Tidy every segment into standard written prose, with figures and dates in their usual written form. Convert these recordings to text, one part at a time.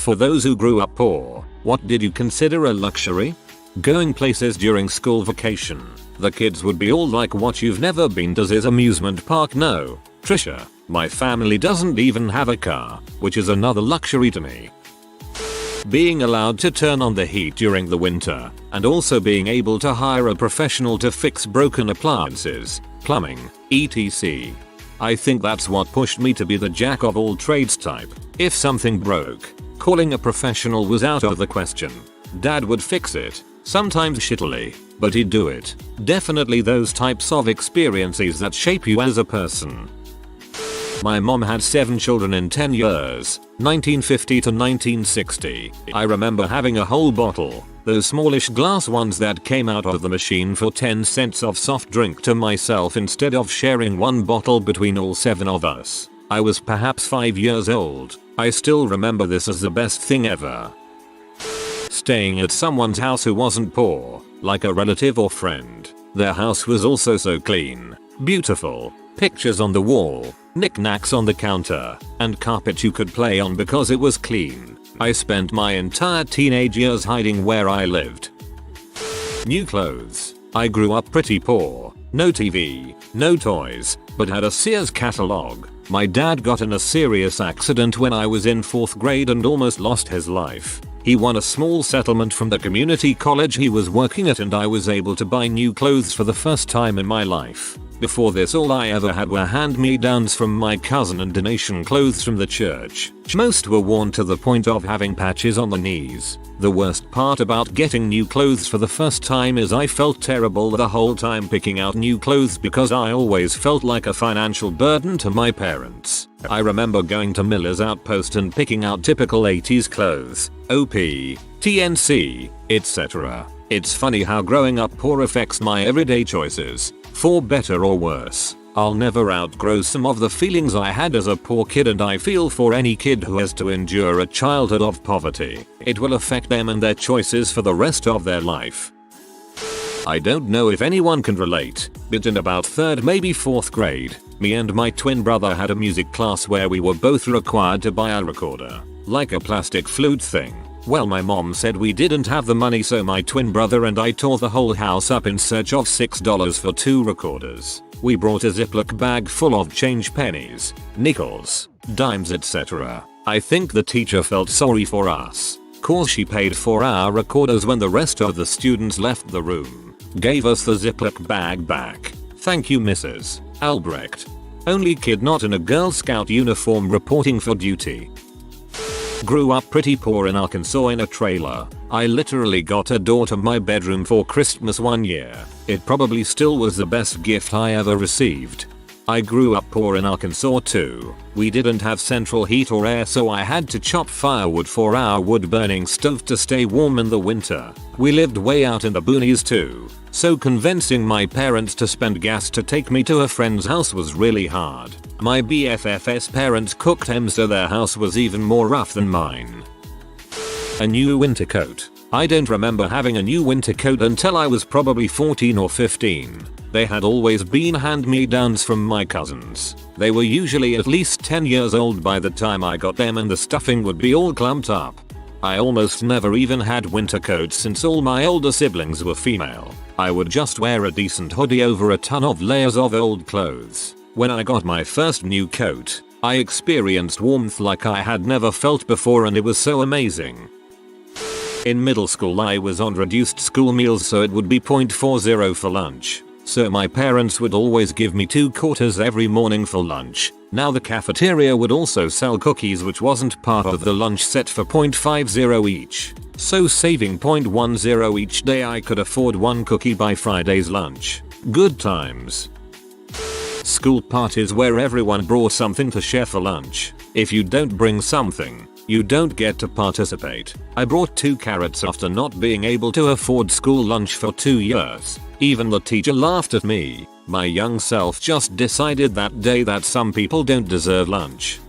For those who grew up poor, what did you consider a luxury? Going places during school vacation. The kids would be all like, what, you've never been to this amusement park? No, Trisha, my family doesn't even have a car, which is another luxury to me. Being allowed to turn on the heat during the winter, and also being able to hire a professional to fix broken appliances, plumbing, etc. I think that's what pushed me to be the jack of all trades type. If something broke, calling a professional was out of the question. Dad would fix it, sometimes shittily, but he'd do it. Definitely those types of experiences that shape you as a person. My mom had 7 children in 10 years, 1950 to 1960. I remember having a whole bottle, those smallish glass ones that came out of the machine for 10 cents of soft drink to myself instead of sharing one bottle between all 7 of us. I was perhaps 5 years old. I still remember this as the best thing ever. Staying at someone's house who wasn't poor, like a relative or friend. Their house was also so clean, beautiful, pictures on the wall, knickknacks on the counter, and carpet you could play on because it was clean. I spent my entire teenage years hiding where I lived. New clothes. I grew up pretty poor. No TV, no toys, but had a Sears catalog. My dad got in a serious accident when I was in 4th grade and almost lost his life. He won a small settlement from the community college he was working at, and I was able to buy new clothes for the first time in my life. Before this, all I ever had were hand-me-downs from my cousin and donation clothes from the church. Most were worn to the point of having patches on the knees. The worst part about getting new clothes for the first time is I felt terrible the whole time picking out new clothes because I always felt like a financial burden to my parents. I remember going to Miller's Outpost and picking out typical 80s clothes, OP, TNC, etc. It's funny how growing up poor affects my everyday choices, for better or worse. I'll never outgrow some of the feelings I had as a poor kid, and I feel for any kid who has to endure a childhood of poverty. It will affect them and their choices for the rest of their life. I don't know if anyone can relate, but in about 3rd, maybe 4th grade, me and my twin brother had a music class where we were both required to buy a recorder, like a plastic flute thing. Well, my mom said we didn't have the money, so my twin brother and I tore the whole house up in search of $6 for 2 recorders. We brought a Ziploc bag full of change, pennies, nickels, dimes, etc. I think the teacher felt sorry for us, cause she paid for our recorders when the rest of the students left the room. Gave us the Ziploc bag back. Thank you, Mrs. Albrecht. Only kid not in a Girl Scout uniform reporting for duty. Grew up pretty poor in Arkansas in a trailer. I literally got a door to my bedroom for Christmas one year. It probably still was the best gift I ever received. I grew up poor in Arkansas too. We didn't have central heat or air, so I had to chop firewood for our wood burning stove to stay warm in the winter. We lived way out in the boonies too, so convincing my parents to spend gas to take me to a friend's house was really hard. My BFF's parents cooked so their house was even more rough than mine. A new winter coat. I don't remember having a new winter coat until I was probably 14 or 15. They had always been hand-me-downs from my cousins. They were usually at least 10 years old by the time I got them, and the stuffing would be all clumped up. I almost never even had winter coats since all my older siblings were female. I would just wear a decent hoodie over a ton of layers of old clothes. When I got my first new coat, I experienced warmth like I had never felt before, and it was so amazing. In middle school I was on reduced school meals, so it would be 0.40 for lunch. So my parents would always give me 2 quarters every morning for lunch. Now the cafeteria would also sell cookies, which wasn't part of the lunch set, for 0.50 each. So saving 0.10 each day, I could afford 1 cookie by Friday's lunch. Good times. School parties where everyone brought something to share for lunch. If you don't bring something, you don't get to participate. I brought 2 carrots after not being able to afford school lunch for 2 years. Even the teacher laughed at me. My young self just decided that day that some people don't deserve lunch.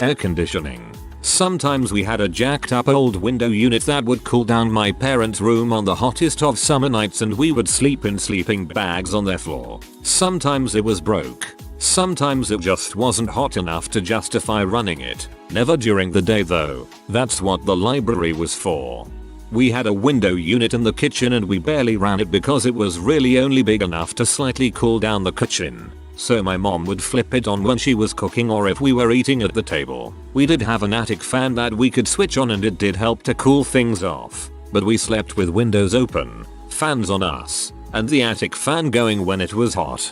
Air conditioning. Sometimes we had a jacked up old window unit that would cool down my parents' room on the hottest of summer nights, and we would sleep in sleeping bags on their floor. Sometimes it was broke. Sometimes it just wasn't hot enough to justify running it. Never during the day though. That's what the library was for. We had a window unit in the kitchen and we barely ran it because it was really only big enough to slightly cool down the kitchen. So my mom would flip it on when she was cooking or if we were eating at the table. We did have an attic fan that we could switch on and it did help to cool things off. But we slept with windows open, fans on us, and the attic fan going when it was hot.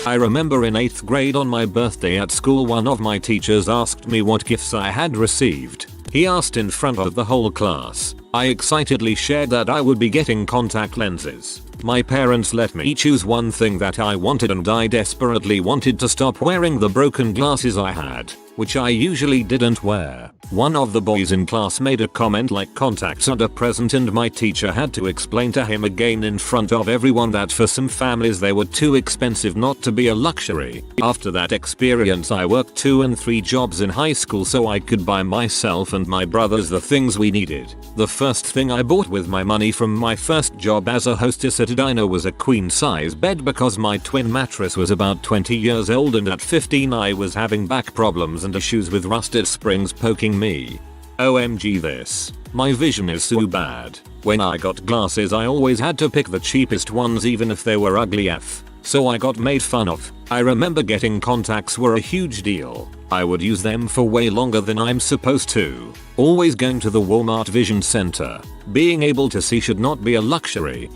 I remember in 8th grade on my birthday at school one of my teachers asked me what gifts I had received. He asked in front of the whole class. I excitedly shared that I would be getting contact lenses. My parents let me choose one thing that I wanted and I desperately wanted to stop wearing the broken glasses I had, which I usually didn't wear. One of the boys in class made a comment like contacts are a present and my teacher had to explain to him again in front of everyone that for some families they were too expensive not to be a luxury. After that experience I worked 2 and 3 jobs in high school so I could buy myself and my brothers the things we needed. The first thing I bought with my money from my first job as a hostess at a diner was a queen size bed because my twin mattress was about 20 years old and at 15 I was having back problems and issues with rusted springs poking me. OMG this. My vision is so bad. When I got glasses I always had to pick the cheapest ones even if they were ugly AF. So I got made fun of. I remember getting contacts were a huge deal. I would use them for way longer than I'm supposed to. Always going to the Walmart Vision Center. Being able to see should not be a luxury.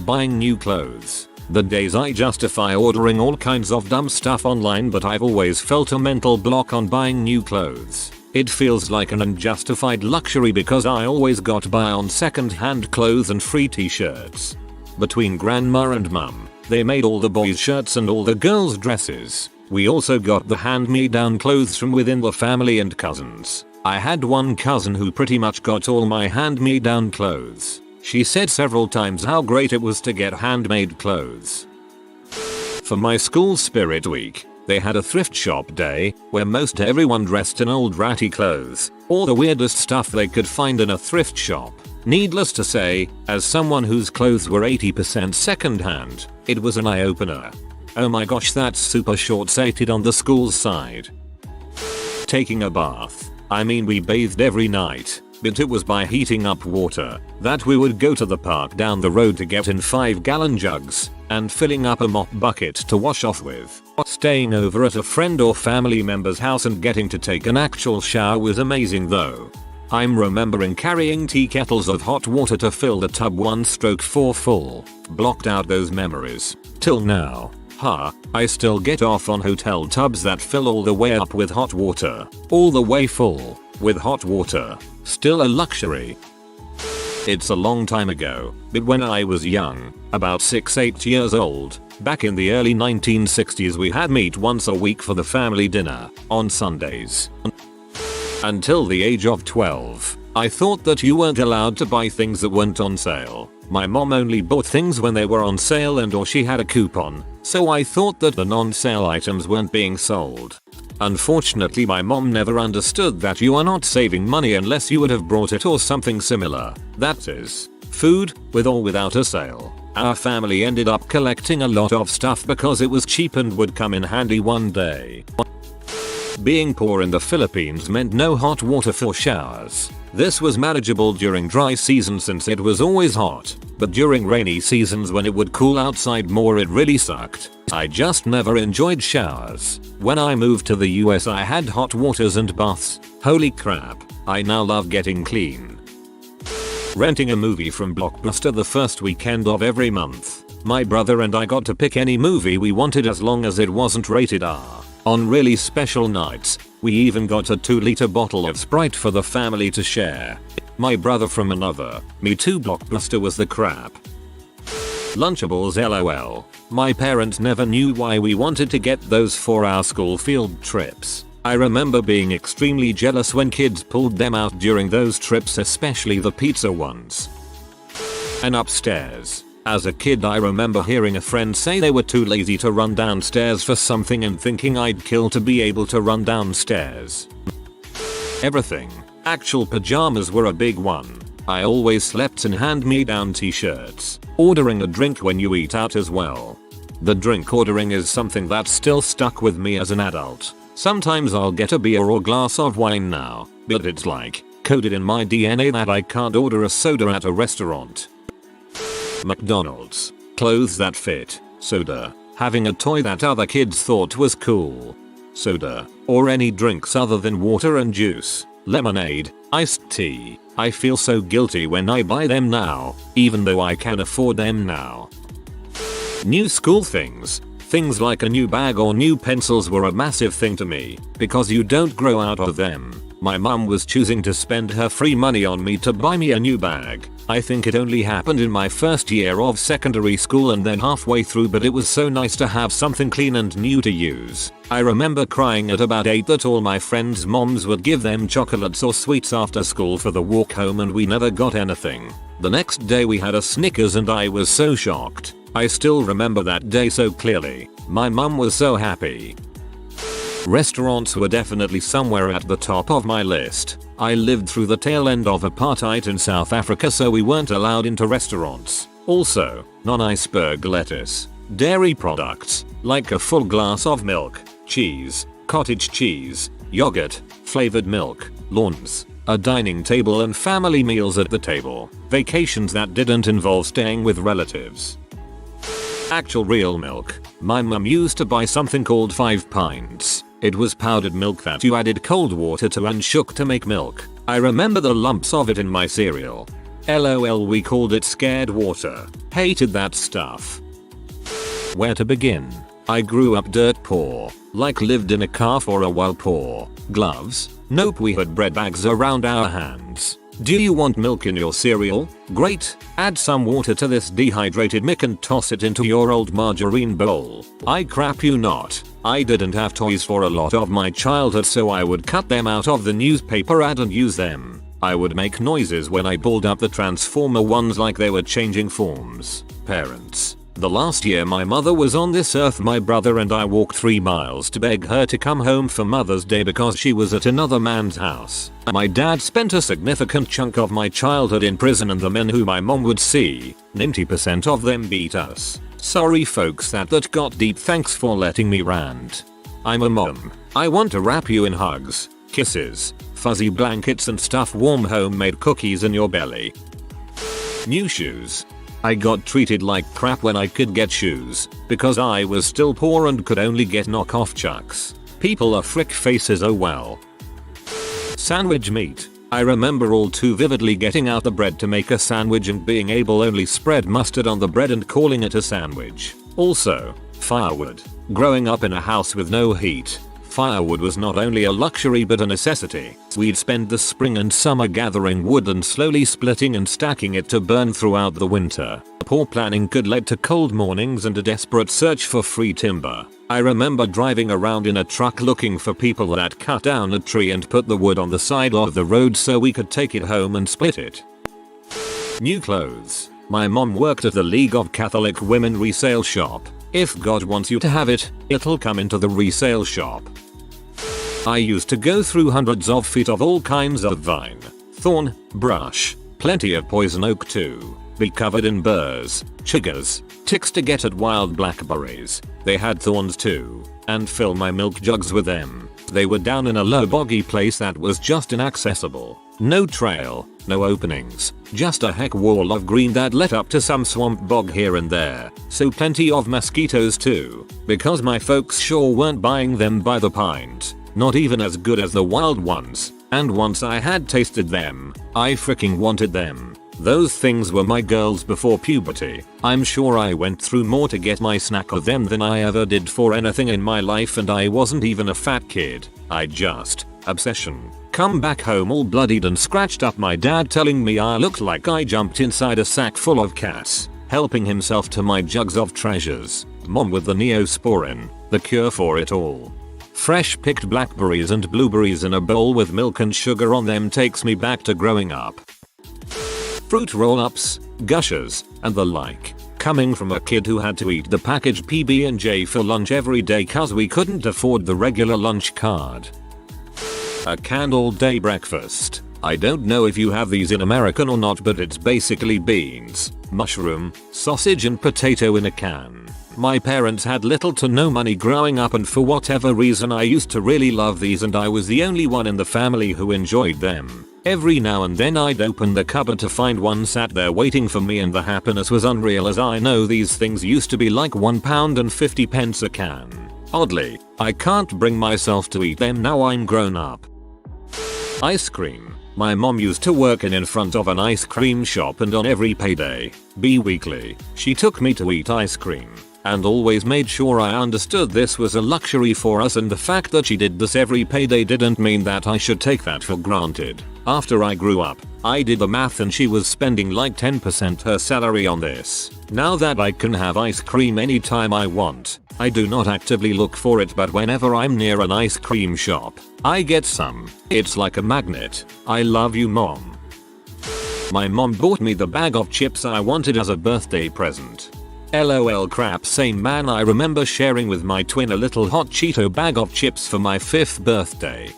Buying new clothes. The days I justify ordering all kinds of dumb stuff online but I've always felt a mental block on buying new clothes. It feels like an unjustified luxury because I always got by on second-hand clothes and free t-shirts. Between grandma and mum, they made all the boys' shirts and all the girls' dresses. We also got the hand-me-down clothes from within the family and cousins. I had one cousin who pretty much got all my hand-me-down clothes. She said several times how great it was to get handmade clothes. For my school spirit week, they had a thrift shop day where most everyone dressed in old ratty clothes or the weirdest stuff they could find in a thrift shop. Needless to say, as someone whose clothes were 80% secondhand, it was an eye-opener. Oh my gosh, that's super short-sighted on the school's side. Taking a bath. I mean we bathed every night, but it was by heating up water that we would go to the park down the road to get in 5-gallon jugs and filling up a mop bucket to wash off with. Staying over at a friend or family member's house and getting to take an actual shower was amazing though. I'm remembering carrying tea kettles of hot water to fill the tub 1/4 full. Blocked out those memories. Till now. I still get off on hotel tubs that fill all the way up with hot water. All the way full. With hot water. Still a luxury. It's a long time ago, but when I was young, about 6-8 years old, back in the early 1960s we had meat once a week for the family dinner, on Sundays. Until the age of 12, I thought that you weren't allowed to buy things that weren't on sale. My mom only bought things when they were on sale and or she had a coupon, so I thought that the non-sale items weren't being sold. Unfortunately my mom never understood that you are not saving money unless you would have brought it or something similar. That is, food, with or without a sale. Our family ended up collecting a lot of stuff because it was cheap and would come in handy one day. Being poor in the Philippines meant no hot water for showers. This was manageable during dry season since it was always hot, but during rainy seasons when it would cool outside more it really sucked. I just never enjoyed showers. When I moved to the US I had hot waters and baths. Holy crap, I now love getting clean. Renting a movie from Blockbuster the first weekend of every month. My brother and I got to pick any movie we wanted as long as it wasn't rated R. On really special nights, we even got a 2-liter bottle of Sprite for the family to share. My brother from another, me too. Blockbuster was the crap. Lunchables LOL. My parents never knew why we wanted to get those for our school field trips. I remember being extremely jealous when kids pulled them out during those trips, especially the pizza ones. And upstairs. As a kid I remember hearing a friend say they were too lazy to run downstairs for something and thinking I'd kill to be able to run downstairs. Everything. Actual pajamas were a big one. I always slept in hand-me-down t-shirts. Ordering a drink when you eat out as well. The drink ordering is something that's still stuck with me as an adult. Sometimes I'll get a beer or glass of wine now, but it's like coded in my DNA that I can't order a soda at a restaurant. McDonald's. Clothes that fit. Soda. Having a toy that other kids thought was cool. Soda. Or any drinks other than water and juice. Lemonade. Iced tea. I feel so guilty when I buy them now, even though I can afford them now. New school things. Things like a new bag or new pencils were a massive thing to me, because you don't grow out of them. My mum was choosing to spend her free money on me to buy me a new bag. I think it only happened in my first year of secondary school and then halfway through, but it was so nice to have something clean and new to use. I remember crying at about 8 that all my friends' moms would give them chocolates or sweets after school for the walk home and we never got anything. The next day we had a Snickers and I was so shocked. I still remember that day so clearly. My mum was so happy. Restaurants were definitely somewhere at the top of my list. I lived through the tail end of apartheid in South Africa, so we weren't allowed into restaurants. Also, non-iceberg lettuce. Dairy products, like a full glass of milk, cheese, cottage cheese, yogurt, flavored milk, lawns, a dining table and family meals at the table. Vacations that didn't involve staying with relatives. Actual real milk. My mum used to buy something called 5 pints. It was powdered milk that you added cold water to and shook to make milk. I remember the lumps of it in my cereal. LOL, we called it scared water. Hated that stuff. Where to begin? I grew up dirt poor. Like lived in a car for a while poor. Gloves? Nope, we had bread bags around our hands. Do you want milk in your cereal? Great, add some water to this dehydrated milk and toss it into your old margarine bowl. I crap you not. I didn't have toys for a lot of my childhood, so I would cut them out of the newspaper ad and use them. I would make noises when I pulled up the Transformer ones like they were changing forms. Parents. The last year my mother was on this earth, my brother and I walked 3 miles to beg her to come home for Mother's Day because she was at another man's house. My dad spent a significant chunk of my childhood in prison, and the men who my mom would see, 90% of them beat us. Sorry folks, that got deep. Thanks for letting me rant. I'm a mom. I want to wrap you in hugs, kisses, fuzzy blankets and stuff warm homemade cookies in your belly. New shoes. I got treated like crap when I could get shoes, because I was still poor and could only get knockoff Chucks. People are frick faces, oh well. Sandwich meat. I remember all too vividly getting out the bread to make a sandwich and being able only spread mustard on the bread and calling it a sandwich. Also, firewood. Growing up in a house with no heat, firewood was not only a luxury but a necessity. We'd spend the spring and summer gathering wood and slowly splitting and stacking it to burn throughout the winter. Poor planning could lead to cold mornings and a desperate search for free timber. I remember driving around in a truck looking for people that cut down a tree and put the wood on the side of the road so we could take it home and split it. New clothes. My mom worked at the League of Catholic Women resale shop. If God wants you to have it, it'll come into the resale shop. I used to go through hundreds of feet of all kinds of vine, thorn, brush, plenty of poison oak too, be covered in burrs, chiggers, ticks to get at wild blackberries. They had thorns too, and fill my milk jugs with them. They were down in a low boggy place that was just inaccessible. No trail, no openings, just a heck wall of green that led up to some swamp bog here and there. So plenty of mosquitoes too, because my folks sure weren't buying them by the pint. Not even as good as the wild ones, and once I had tasted them, I freaking wanted them. Those things were my girls before puberty. I'm sure I went through more to get my snack of them than I ever did for anything in my life, and I wasn't even a fat kid. I just, obsession. Come back home all bloodied and scratched up, my dad telling me I looked like I jumped inside a sack full of cats, helping himself to my jugs of treasures. Mom with the Neosporin, the cure for it all. Fresh picked blackberries and blueberries in a bowl with milk and sugar on them takes me back to growing up. Fruit roll-ups, gushers, and the like. Coming from a kid who had to eat the packaged PB&J for lunch every day cause we couldn't afford the regular lunch card. A canned all-day breakfast. I don't know if you have these in America or not, but it's basically beans, mushroom, sausage and potato in a can. My parents had little to no money growing up, and for whatever reason I used to really love these, and I was the only one in the family who enjoyed them. Every now and then I'd open the cupboard to find one sat there waiting for me, and the happiness was unreal, as I know these things used to be like £1.50 a can. Oddly, I can't bring myself to eat them now I'm grown up. Ice cream. My mom used to work in front of an ice cream shop, and on every payday, weekly, she took me to eat ice cream. And always made sure I understood this was a luxury for us, and the fact that she did this every payday didn't mean that I should take that for granted. After I grew up, I did the math, and she was spending like 10% her salary on this. Now that I can have ice cream anytime I want, I do not actively look for it, but whenever I'm near an ice cream shop, I get some. It's like a magnet. I love you, Mom. My mom bought me the bag of chips I wanted as a birthday present. LOL crap, same man. I remember sharing with my twin a little hot Cheeto bag of chips for my 5th birthday.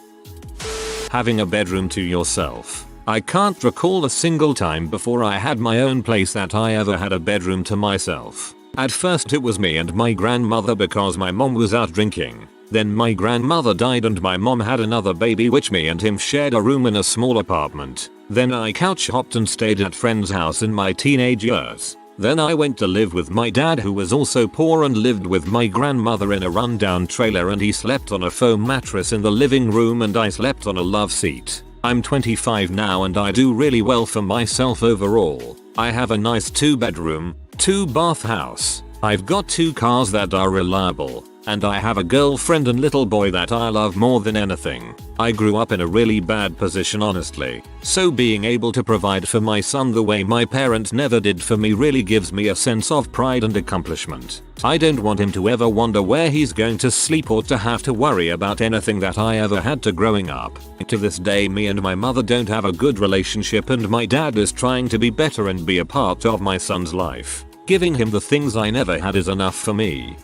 Having a bedroom to yourself. I can't recall a single time before I had my own place that I ever had a bedroom to myself. At first it was me and my grandmother because my mom was out drinking. Then my grandmother died and my mom had another baby, which me and him shared a room in a small apartment. Then I couch hopped and stayed at friend's house in my teenage years. Then I went to live with my dad, who was also poor, and lived with my grandmother in a rundown trailer, and he slept on a foam mattress in the living room and I slept on a love seat. I'm 25 now and I do really well for myself overall. I have a nice 2-bedroom, 2-bath house. I've got 2 cars that are reliable. And I have a girlfriend and little boy that I love more than anything. I grew up in a really bad position, honestly. So being able to provide for my son the way my parents never did for me really gives me a sense of pride and accomplishment. I don't want him to ever wonder where he's going to sleep or to have to worry about anything that I ever had to growing up. To this day, me and my mother don't have a good relationship, and my dad is trying to be better and be a part of my son's life. Giving him the things I never had is enough for me.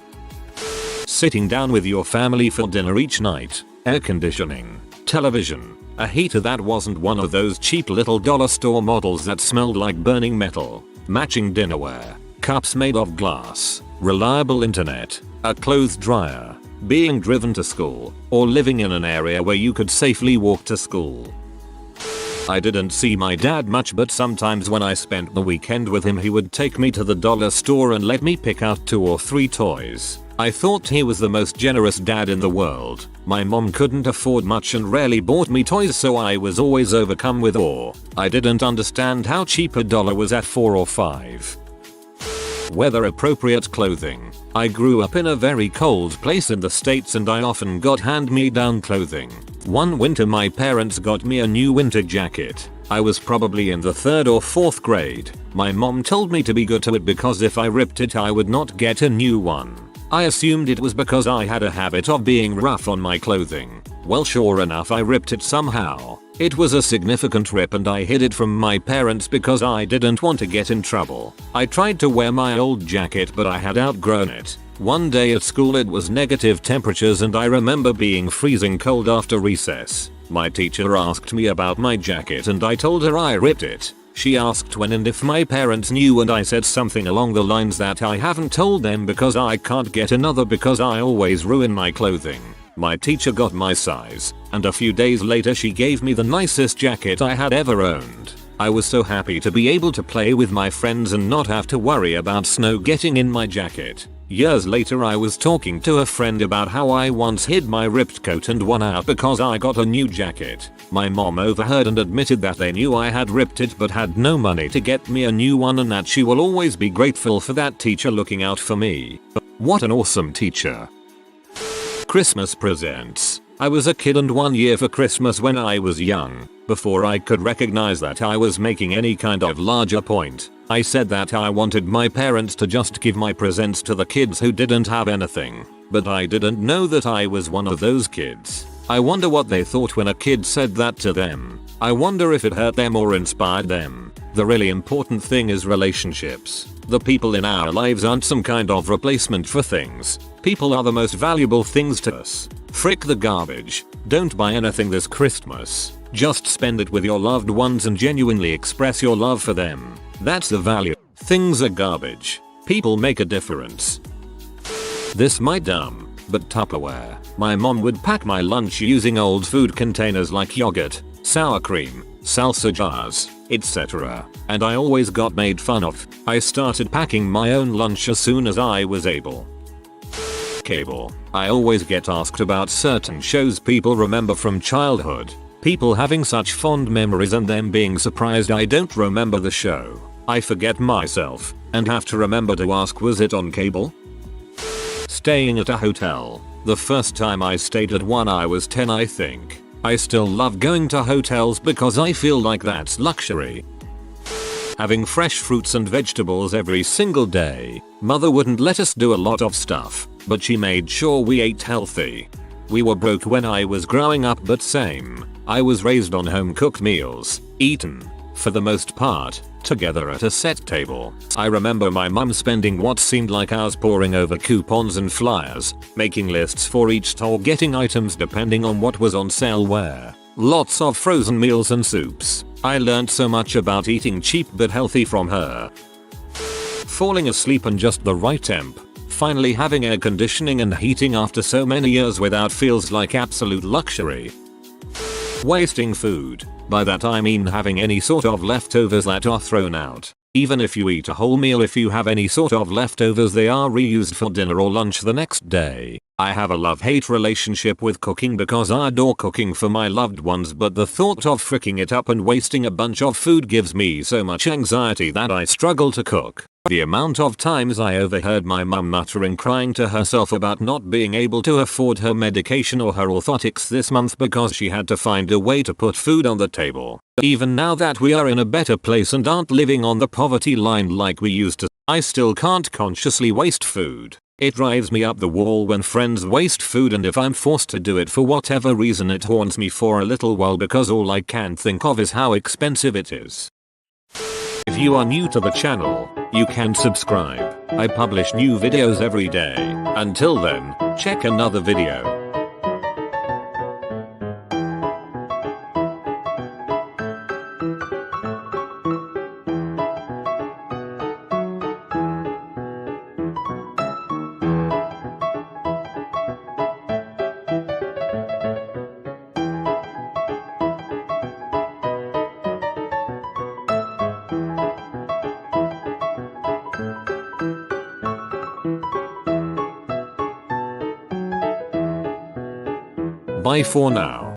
Sitting down with your family for dinner each night, air conditioning, television, a heater that wasn't one of those cheap little dollar store models that smelled like burning metal, matching dinnerware, cups made of glass, reliable internet, a clothes dryer, being driven to school, or living in an area where you could safely walk to school. I didn't see my dad much, but sometimes when I spent the weekend with him he would take me to the dollar store and let me pick out 2 or 3 toys. I thought he was the most generous dad in the world. My mom couldn't afford much and rarely bought me toys, so I was always overcome with awe. I didn't understand how cheap a dollar was at 4 or 5. Weather appropriate clothing. I grew up in a very cold place in the States and I often got hand-me-down clothing. One winter my parents got me a new winter jacket. I was probably in the 3rd or 4th grade. My mom told me to be good to it because if I ripped it I would not get a new one. I assumed it was because I had a habit of being rough on my clothing. Well, sure enough, I ripped it somehow. It was a significant rip and I hid it from my parents because I didn't want to get in trouble. I tried to wear my old jacket but I had outgrown it. One day at school it was negative temperatures and I remember being freezing cold after recess. My teacher asked me about my jacket and I told her I ripped it. She asked when and if my parents knew and I said something along the lines that I haven't told them because I can't get another because I always ruin my clothing. My teacher got my size, and a few days later she gave me the nicest jacket I had ever owned. I was so happy to be able to play with my friends and not have to worry about snow getting in my jacket. Years later I was talking to a friend about how I once hid my ripped coat and won out because I got a new jacket. My mom overheard and admitted that they knew I had ripped it but had no money to get me a new one and that she will always be grateful for that teacher looking out for me. What an awesome teacher. Christmas presents. I was a kid and one year for Christmas when I was young, before I could recognize that I was making any kind of larger point, I said that I wanted my parents to just give my presents to the kids who didn't have anything, but I didn't know that I was one of those kids. I wonder what they thought when a kid said that to them. I wonder if it hurt them or inspired them. The really important thing is relationships. The people in our lives aren't some kind of replacement for things. People are the most valuable things to us. Frick the garbage. Don't buy anything this Christmas. Just spend it with your loved ones and genuinely express your love for them. That's the value. Things are garbage. People make a difference. This might dumb, but Tupperware. My mom would pack my lunch using old food containers like yogurt, sour cream, salsa jars, etc. And I always got made fun of. I started packing my own lunch as soon as I was able. Cable. I always get asked about certain shows people remember from childhood. People having such fond memories and them being surprised I don't remember the show. I forget myself and have to remember to ask, was it on cable? Staying at a hotel. The first time I stayed at one I was 10, I think. I still love going to hotels because I feel like that's luxury. Having fresh fruits and vegetables every single day. Mother wouldn't let us do a lot of stuff, but she made sure we ate healthy. We were broke when I was growing up, but same. I was raised on home cooked meals, eaten, for the most part, together at a set table. I remember my mum spending what seemed like hours poring over coupons and flyers, making lists for each store, getting items depending on what was on sale where. Lots of frozen meals and soups. I learned so much about eating cheap but healthy from her. Falling asleep in just the right temp. Finally having air conditioning and heating after so many years without feels like absolute luxury. Wasting food. By that I mean having any sort of leftovers that are thrown out. Even if you eat a whole meal, if you have any sort of leftovers they are reused for dinner or lunch the next day. I have a love-hate relationship with cooking because I adore cooking for my loved ones, but the thought of fricking it up and wasting a bunch of food gives me so much anxiety that I struggle to cook. The amount of times I overheard my mum muttering, crying to herself about not being able to afford her medication or her orthotics this month because she had to find a way to put food on the table. Even now that we are in a better place and aren't living on the poverty line like we used to, I still can't consciously waste food. It drives me up the wall when friends waste food, and if I'm forced to do it for whatever reason it haunts me for a little while because all I can think of is how expensive it is. If you are new to the channel, you can subscribe. I publish new videos every day. Until then, check another video. Bye for now.